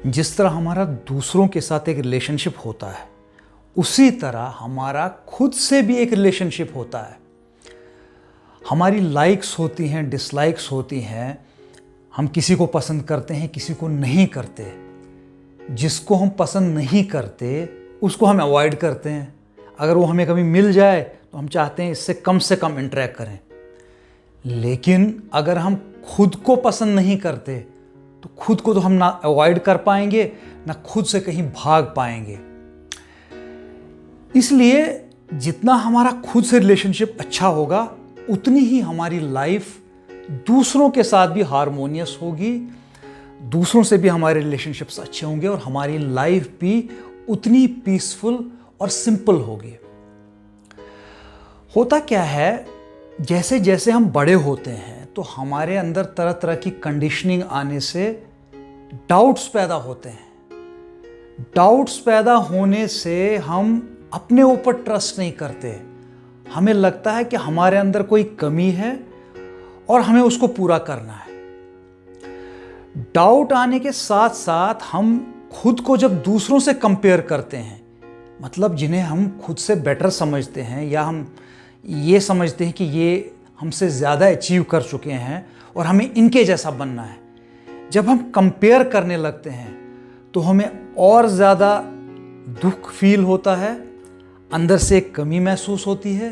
जिस तरह हमारा दूसरों के साथ एक रिलेशनशिप होता है, उसी तरह हमारा खुद से भी एक रिलेशनशिप होता है। हमारी लाइक्स होती हैं, डिसलाइक्स होती हैं। हम किसी को पसंद करते हैं, किसी को नहीं करते। जिसको हम पसंद नहीं करते उसको हम अवॉइड करते हैं। अगर वो हमें कभी मिल जाए तो हम चाहते हैं इससे कम इंटरेक्ट करें। लेकिन अगर हम खुद को पसंद नहीं करते तो खुद को तो हम ना अवॉइड कर पाएंगे, ना खुद से कहीं भाग पाएंगे। इसलिए जितना हमारा खुद से रिलेशनशिप अच्छा होगा, उतनी ही हमारी लाइफ दूसरों के साथ भी हार्मोनियस होगी, दूसरों से भी हमारे रिलेशनशिप्स अच्छे होंगे और हमारी लाइफ भी उतनी पीसफुल और सिंपल होगी। होता क्या है, जैसे जैसे हम बड़े होते हैं तो हमारे अंदर तरह तरह की कंडीशनिंग आने से डाउट्स पैदा होते हैं। डाउट्स पैदा होने से हम अपने ऊपर ट्रस्ट नहीं करते। हमें लगता है कि हमारे अंदर कोई कमी है और हमें उसको पूरा करना है। डाउट आने के साथ साथ हम खुद को जब दूसरों से कंपेयर करते हैं, मतलब जिन्हें हम खुद से बेटर समझते हैं या हम ये समझते हैं कि ये हमसे ज़्यादा अचीव कर चुके हैं और हमें इनके जैसा बनना है, जब हम कंपेयर करने लगते हैं तो हमें और ज़्यादा दुख फील होता है, अंदर से एक कमी महसूस होती है,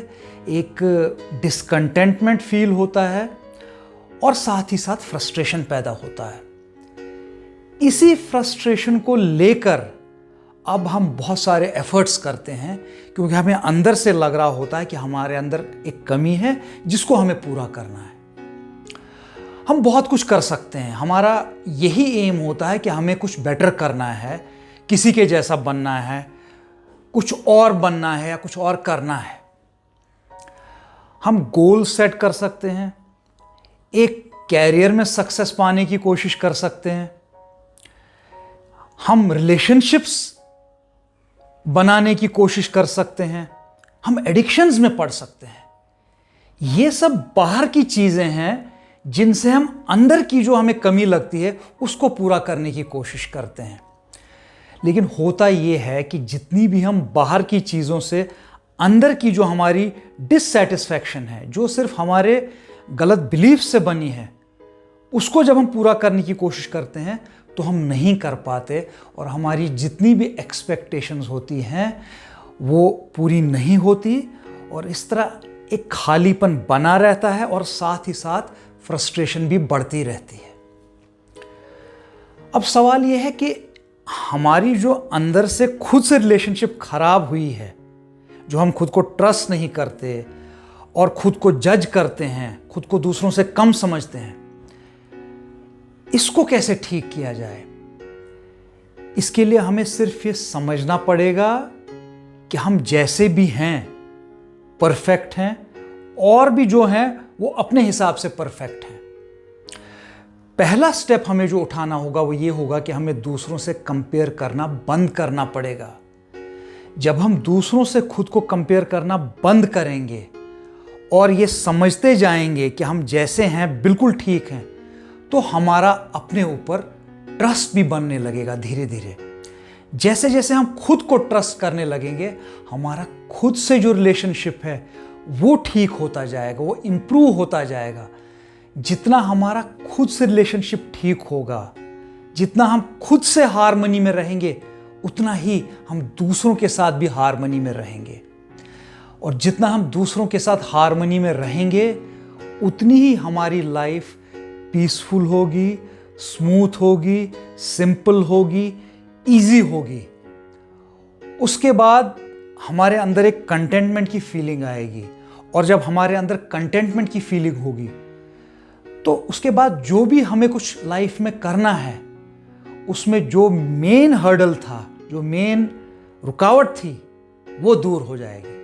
एक डिसकंटेंटमेंट फील होता है और साथ ही साथ फ्रस्ट्रेशन पैदा होता है। इसी फ्रस्ट्रेशन को लेकर अब हम बहुत सारे एफर्ट्स करते हैं, क्योंकि हमें अंदर से लग रहा होता है कि हमारे अंदर एक कमी है जिसको हमें पूरा करना है। हम बहुत कुछ कर सकते हैं, हमारा यही एम होता है कि हमें कुछ बेटर करना है, किसी के जैसा बनना है, कुछ और बनना है या कुछ और करना है। हम गोल सेट कर सकते हैं, एक कैरियर में सक्सेस पाने की कोशिश कर सकते हैं, हम रिलेशनशिप्स बनाने की कोशिश कर सकते हैं, हम एडिक्शंस में पड़ सकते हैं। ये सब बाहर की चीज़ें हैं जिनसे हम अंदर की जो हमें कमी लगती है उसको पूरा करने की कोशिश करते हैं। लेकिन होता ये है कि जितनी भी हम बाहर की चीज़ों से अंदर की जो हमारी डिससैटिस्फैक्शन है, जो सिर्फ हमारे गलत बिलीफ से बनी है, उसको जब हम पूरा करने की कोशिश करते हैं तो हम नहीं कर पाते और हमारी जितनी भी एक्सपेक्टेशंस होती हैं वो पूरी नहीं होती और इस तरह एक खालीपन बना रहता है और साथ ही साथ फ्रस्ट्रेशन भी बढ़ती रहती है। अब सवाल ये है कि हमारी जो अंदर से खुद से रिलेशनशिप खराब हुई है, जो हम खुद को ट्रस्ट नहीं करते और खुद को जज करते हैं, खुद को दूसरों से कम समझते हैं, इसको कैसे ठीक किया जाए? इसके लिए हमें सिर्फ ये समझना पड़ेगा कि हम जैसे भी हैं परफेक्ट हैं और भी जो हैं वो अपने हिसाब से परफेक्ट हैं। पहला स्टेप हमें जो उठाना होगा वो ये होगा कि हमें दूसरों से कंपेयर करना बंद करना पड़ेगा। जब हम दूसरों से खुद को कंपेयर करना बंद करेंगे और ये समझते जाएंगे कि हम जैसे हैं बिल्कुल ठीक हैं, तो हमारा अपने ऊपर ट्रस्ट भी बनने लगेगा धीरे धीरे। जैसे जैसे हम खुद को ट्रस्ट करने लगेंगे, हमारा खुद से जो रिलेशनशिप है वो ठीक होता जाएगा, वो इम्प्रूव होता जाएगा। जितना हमारा खुद से रिलेशनशिप ठीक होगा, जितना हम खुद से हार्मनी में रहेंगे, उतना ही हम दूसरों के साथ भी हार्मनी में रहेंगे। और जितना हम दूसरों के साथ हार्मनी में रहेंगे, उतनी ही हमारी लाइफ पीसफुल होगी, स्मूथ होगी, सिंपल होगी, इजी होगी। उसके बाद हमारे अंदर एक कंटेंटमेंट की फीलिंग आएगी और जब हमारे अंदर कंटेंटमेंट की फीलिंग होगी तो उसके बाद जो भी हमें कुछ लाइफ में करना है, उसमें जो मेन हर्डल था, जो मेन रुकावट थी, वो दूर हो जाएगी।